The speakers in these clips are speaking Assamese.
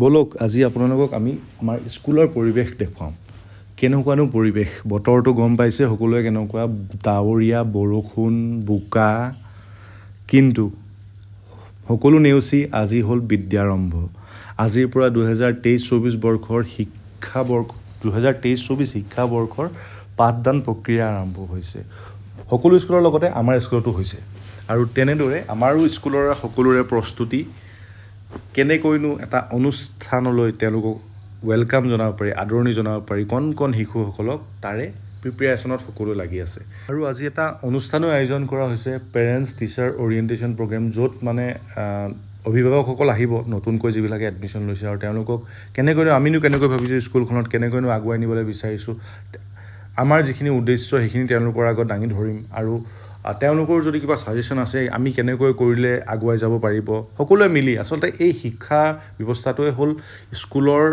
বলক আজি আপোনালোকক আমি আমাৰ স্কুলৰ পৰিৱেশ দেখুৱাম কেনেকুৱানো পৰিৱেশ বতৰটো গম পাইছে সকলোৱে কেনেকুৱা ডাৱৰীয়া বৰষুণ বোকা কিন্তু সকলো নেওচি আজি হ'ল বিদ্যাৰম্ভ আজিৰ পৰা 2023-24 বৰ্ষৰ শিক্ষাবৰ্ষ 2023-24 শিক্ষাবৰ্ষৰ পাঠদান প্ৰক্ৰিয়া আৰম্ভ হৈছে সকলো স্কুলৰ লগতে আমাৰ স্কুলতো হৈছে আৰু তেনেদৰে আমাৰো স্কুলৰ সকলোৰে প্ৰস্তুতি কেনেকৈনো এটা অনুষ্ঠানলৈ তেওঁলোকক ৱেলকাম জনাব পাৰি আদৰণি জনাব পাৰি কণ শিশুসকলক তাৰে প্ৰিপেয়াৰেশ্যনত সকলো লাগি আছে আৰু আজি এটা অনুষ্ঠানৰ আয়োজন কৰা হৈছে পেৰেণ্টছ টিচাৰ অৰিয়েণ্টেশ্যন প্ৰগ্ৰেম য'ত মানে অভিভাৱকসকল আহিব নতুনকৈ যিবিলাকে এডমিশ্যন লৈছে আৰু তেওঁলোকক আমিনো কেনেকৈ ভাবিছোঁ স্কুলখনত কেনেকৈনো আগুৱাই নিবলৈ বিচাৰিছোঁ আমাৰ যিখিনি উদ্দেশ্য সেইখিনি তেওঁলোকৰ আগত দাঙি ধৰিম আৰু তেওঁলোকৰ যদি কিবা ছাজেশ্যন আছে আমি কেনেকৈ কৰিলে আগুৱাই যাব পাৰিব সকলোৱে মিলি আচলতে এই শিক্ষা ব্যৱস্থাটোৱে হ'ল স্কুলৰ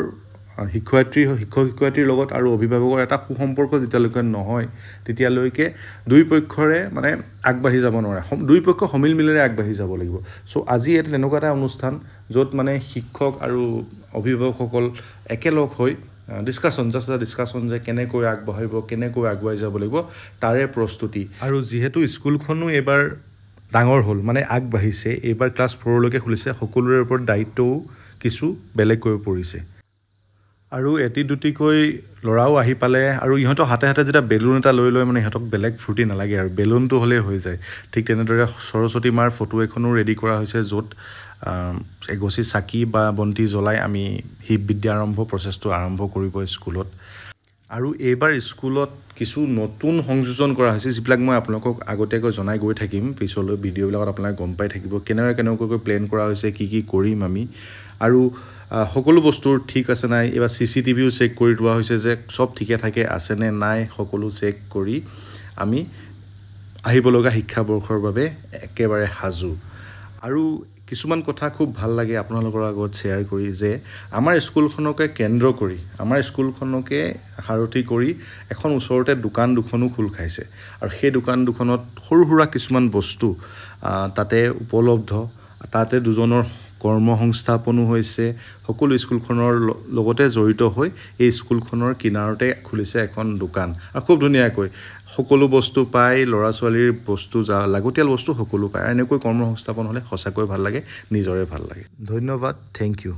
শিক্ষক-শিক্ষয়িত্ৰীৰ লগত আৰু অভিভাৱকৰ এটা সুসম্পৰ্ক যেতিয়ালৈকে নহয় তেতিয়ালৈকে দুই পক্ষৰে মানে আগবাঢ়ি যাব নোৱাৰে দুই পক্ষ সমিল মিলেৰে আগবাঢ়ি যাব লাগিব চ' আজি এটা তেনেকুৱা এটা অনুষ্ঠান য'ত মানে শিক্ষক আৰু অভিভাৱকসকল একেলগ হৈ ডিছকাশ্যন যে কেনেকৈ আগবাঢ়িব কেনেকৈ আগুৱাই যাব লাগিব তাৰে প্ৰস্তুতি আৰু যিহেতু স্কুলখনো এইবাৰ ডাঙৰ হ'ল মানে আগবাঢ়িছে এইবাৰ ক্লাছ 4লৈকে খুলিছে সকলোৰে ওপৰত দায়িত্বও কিছু বেলেগকৈ পৰিছে আৰু এটি দুটিকৈ ল'ৰাও আহি পালে আৰু ইহঁতৰ হাতে যেতিয়া বেলুন এটা লৈ মানে ইহঁতক বেলেগ ফূৰ্তি নালাগে আৰু বেলুনটো হ'লেই হৈ যায় ঠিক তেনেদৰে সৰস্বতী মাৰ ফটো এখনো ৰেডি কৰা হৈছে য'ত এগছি চাকি বা বন্তি জ্বলাই আমি বিদ্যাৰম্ভ প্ৰচেছটো আৰম্ভ কৰিব স্কুলত আৰু এইবাৰ স্কুলত কিছু নতুন সংযোজন কৰা হৈছে যিবিলাক মই আপোনালোকক আগতীয়াকৈ জনাই গৈ থাকিম পিছলৈ ভিডিঅ'বিলাকত আপোনালোকে গম পাই থাকিব কেনেকৈ প্লেন কৰা হৈছে কি কৰিম আমি আৰু সকলো বস্তু ঠিক আছে নাই এবাৰ CCTVও চেক কৰি লোৱা হৈছে যে সব ঠিকে থাকে আছেনে নাই সকলো চেক কৰি আমি আহিবলগা শিক্ষাবৰ্ষৰ বাবে একেবাৰে সাজু আৰু কিছুমান কথা খুব ভাল লাগে আপোনালোকৰ আগত শ্বেয়াৰ কৰি যে আমাৰ স্কুলখনকে কেন্দ্ৰ কৰি আমাৰ স্কুলখনকে সাৰথি কৰি এখন ওচৰতে দোকান দুখনো খোল খাইছে আৰু সেই দোকান দুখনত সৰু সুৰা কিছুমান বস্তু তাতে উপলব্ধ তাতে দুজনৰ কৰ্মসংস্থাপনো হৈছে সকলো স্কুলখনৰ লগতে জড়িত হৈ এই স্কুলখনৰ কিনাৰতে খুলিছে এখন দোকান আৰু খুব ধুনীয়াকৈ সকলো বস্তু পায় ল'ৰা ছোৱালীৰ বস্তু লাগতিয়াল বস্তু সকলো পায় আৰু এনেকৈ কৰ্মসংস্থাপন হ'লে সঁচাকৈ ভাল লাগে নিজৰে ভাল লাগে ধন্যবাদ থেংক ইউ